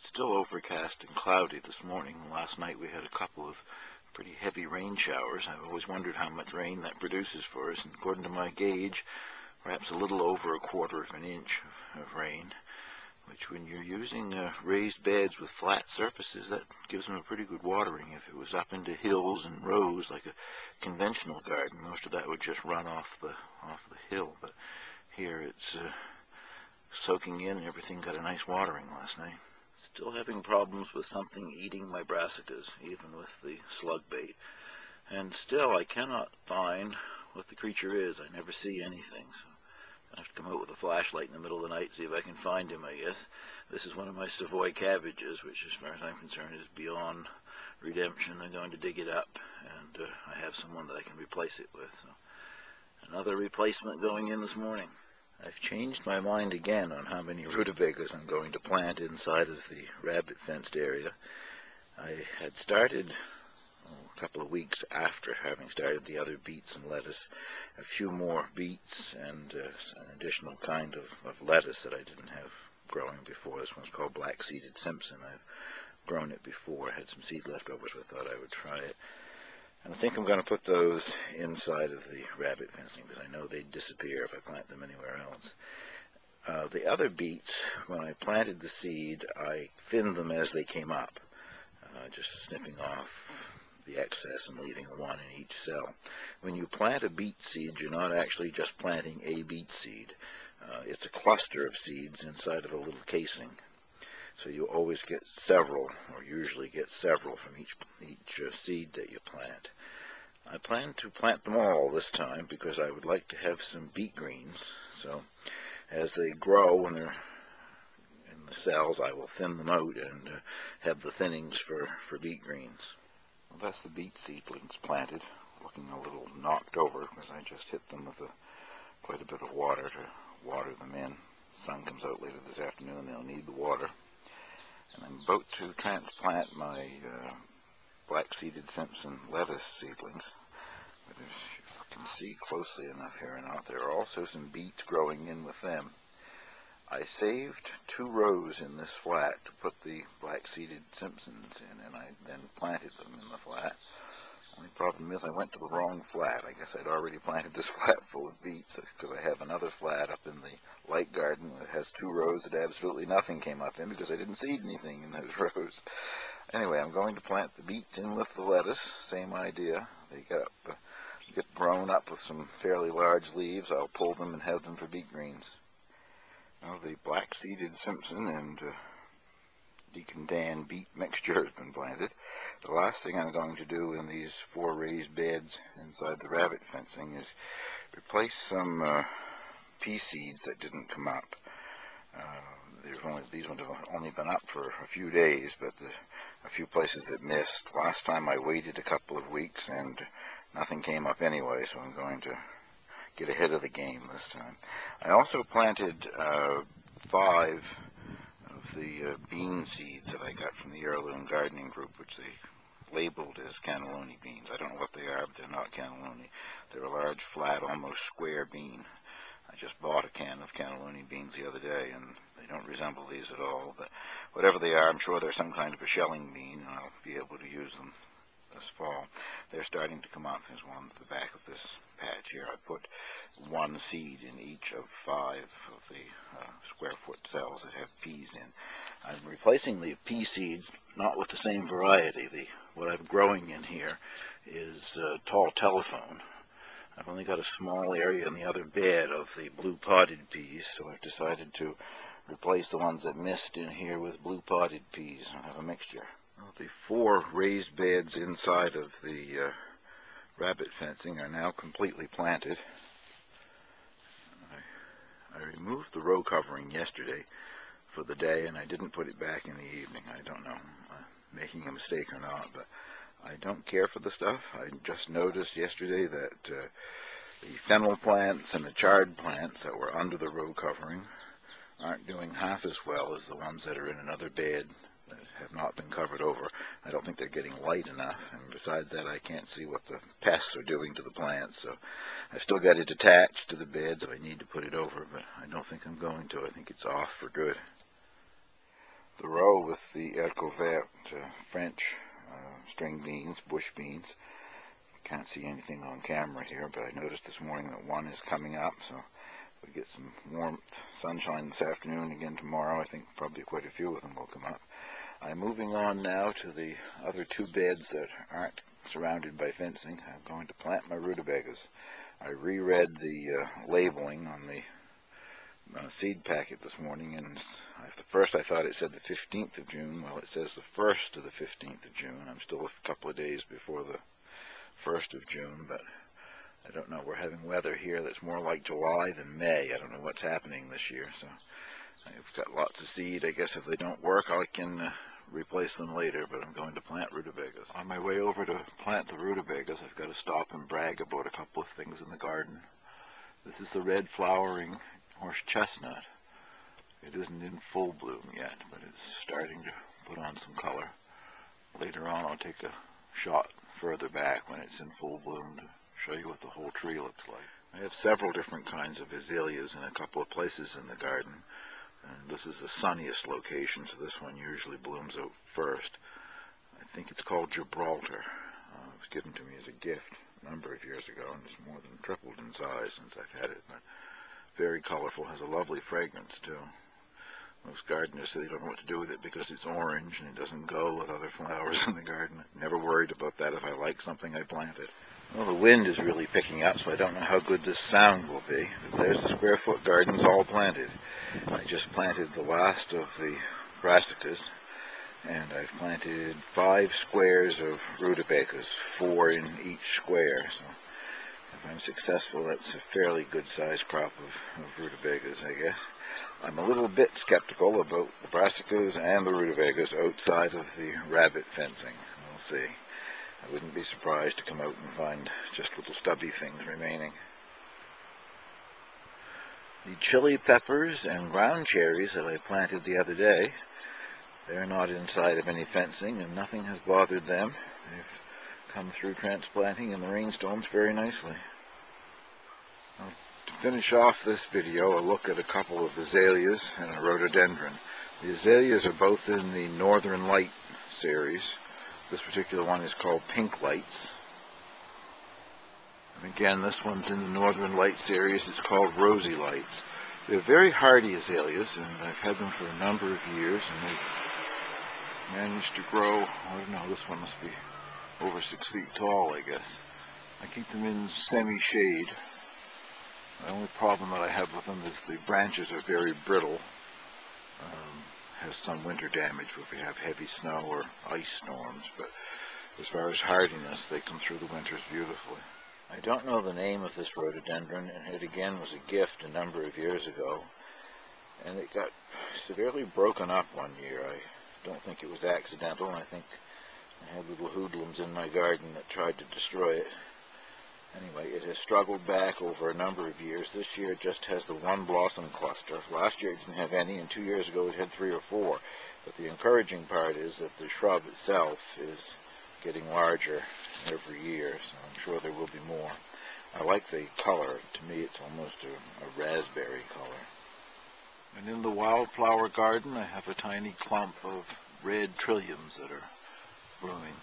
Still overcast and cloudy this morning. Last night we had a couple of pretty heavy rain showers. I've always wondered how much rain that produces for us, and according to my gauge, perhaps a little over 1/4 of an inch of rain, which when you're using raised beds with flat surfaces, that gives them a pretty good watering. If it was up into hills and rows like a conventional garden, most of that would just run off the hill, but here it's soaking in and everything got a nice watering last night. Still having problems with something eating my brassicas, even with the slug bait. And still I cannot find what the creature is. I never see anything. So I have to come out with a flashlight in the middle of the night, see if I can find him, I guess. This is one of my Savoy cabbages, which as far as I'm concerned is beyond redemption. I'm going to dig it up, and I have someone that I can replace it with. So another replacement going in this morning. I've changed my mind again on how many rutabagas I'm going to plant inside of the rabbit fenced area. I had started a couple of weeks after having started the other beets and lettuce, a few more beets and an additional kind of lettuce that I didn't have growing before. This one's called black-seeded Simpson. I've grown it before. I had some seed left over, so I thought I would try it. And I think I'm going to put those inside of the rabbit fencing because I know they'd disappear if I plant them anywhere else. The other beets, when I planted the seed, I thinned them as they came up, just snipping off the excess and leaving one in each cell. When you plant a beet seed, you're not actually just planting a beet seed. It's a cluster of seeds inside of a little casing. So you always get several, or usually get several from each seed that you plant. I plan to plant them all this time because I would like to have some beet greens. So as they grow and they're in the cells, I will thin them out and have the thinnings for beet greens. Well, that's the beet seedlings planted, looking a little knocked over because I just hit them with quite a bit of water to water them in. The sun comes out later this afternoon, they'll need the water. And I'm about to transplant my black-seeded Simpson lettuce seedlings. But if you can see closely enough here or not, there are also some beets growing in with them. I saved 2 rows in this flat to put the black-seeded Simpsons in, and I then planted them in the flat. Only problem is I went to the wrong flat. I guess I'd already planted this flat full of beets because I have another flat up in the light garden that has 2 rows that absolutely nothing came up in because I didn't seed anything in those rows. Anyway, I'm going to plant the beets in with the lettuce. Same idea. They get grown up with some fairly large leaves. I'll pull them and have them for beet greens. Now the black-seeded Simpson and Deacon Dan beet mixture has been planted. The last thing I'm going to do in these 4 raised beds inside the rabbit fencing is replace some pea seeds that didn't come up. These ones have only been up for a few days, but a few places that missed. Last time I waited a couple of weeks and nothing came up anyway, so I'm going to get ahead of the game this time. I also planted 5 of the bean seeds that I got from the Heirloom Gardening Group, which they labeled as cannelloni beans. I don't know what they are, but they're not cannelloni. They're a large, flat, almost square bean. I just bought a can of cannelloni beans the other day, and they don't resemble these at all. But whatever they are, I'm sure they're some kind of a shelling bean, and I'll be able to use them this fall. They're starting to come up. There's one at the back of this patch here. I put 1 seed in each of 5 of the square foot cells that have peas in. I'm replacing the pea seeds not with the same variety. What I'm growing in here is tall telephone. I've only got a small area in the other bed of the blue potted peas, so I've decided to replace the ones that missed in here with blue potted peas and have a mixture. Well, the 4 raised beds inside of the rabbit fencing are now completely planted. I removed the row covering yesterday for the day, and I didn't put it back in the evening. I don't know if I'm making a mistake or not, but I don't care for the stuff. I just noticed yesterday that the fennel plants and the chard plants that were under the row covering aren't doing half as well as the ones that are in another bed that have not been covered over. I don't think they're getting light enough, and besides that, I can't see what the pests are doing to the plants. So I've still got it attached to the bed, so I need to put it over, but I don't think I'm going to. I think it's off for good. the row with the Vert French string beans, bush beans. Can't see anything on camera here, but I noticed this morning that one is coming up, so we get some warmth, sunshine this afternoon, again tomorrow. I think probably quite a few of them will come up. I'm moving on now to the other two beds that aren't surrounded by fencing. I'm going to plant my rutabagas. I reread the labeling on the seed packet this morning, and at first I thought it said the 15th of June. Well, it says the 1st to the 15th of June. I'm still a couple of days before the 1st of June, but I don't know. We're having weather here that's more like July than May. I don't know what's happening this year, so I've got lots of seed. I guess if they don't work, I can replace them later, but I'm going to plant rutabagas. On my way over to plant the rutabagas, I've got to stop and brag about a couple of things in the garden. This is the red flowering horse chestnut. It isn't in full bloom yet, but it's starting to put on some color. Later on, I'll take a shot further back when it's in full bloom to show you what the whole tree looks like. I have several different kinds of azaleas in a couple of places in the garden. And this is the sunniest location, so this one usually blooms out first. I think it's called Gibraltar. It was given to me as a gift a number of years ago, and it's more than tripled in size since I've had it. But very colorful, has a lovely fragrance too. Most gardeners say they don't know what to do with it because it's orange and it doesn't go with other flowers in the garden. Never worried about that. If I like something, I plant it. Well, the wind is really picking up, so I don't know how good this sound will be. But there's the square foot gardens all planted. I just planted the last of the brassicas, and I've planted 5 squares of rutabagas, 4 in each square. So if I'm successful, that's a fairly good sized crop of rutabagas, I guess. I'm a little bit skeptical about the brassicas and the rutabagas outside of the rabbit fencing. We'll see. I wouldn't be surprised to come out and find just little stubby things remaining. The chili peppers and ground cherries that I planted the other day, they're not inside of any fencing and nothing has bothered them. They've come through transplanting in the rainstorms very nicely. Now, to finish off this video, a look at a couple of azaleas and a rhododendron. The azaleas are both in the Northern Light series. This particular one is called Pink Lights. And again, this one's in the Northern Light series. It's called Rosy Lights. They're very hardy azaleas, and I've had them for a number of years, and they've managed to grow. I don't know, this one must be over 6 feet tall, I guess. I keep them in semi-shade. The only problem that I have with them is the branches are very brittle. Has some winter damage if we have heavy snow or ice storms, but as far as hardiness, they come through the winters beautifully. I don't know the name of this rhododendron, and it again was a gift a number of years ago, and it got severely broken up one year. I don't think it was accidental, and I think I had little hoodlums in my garden that tried to destroy it. Anyway, it has struggled back over a number of years. This year it just has the one blossom cluster. Last year it didn't have any, and 2 years ago it had 3 or 4. But the encouraging part is that the shrub itself is getting larger every year, so I'm sure there will be more. I like the color. To me it's almost a raspberry color. And in the wildflower garden I have a tiny clump of red trilliums that are blooming.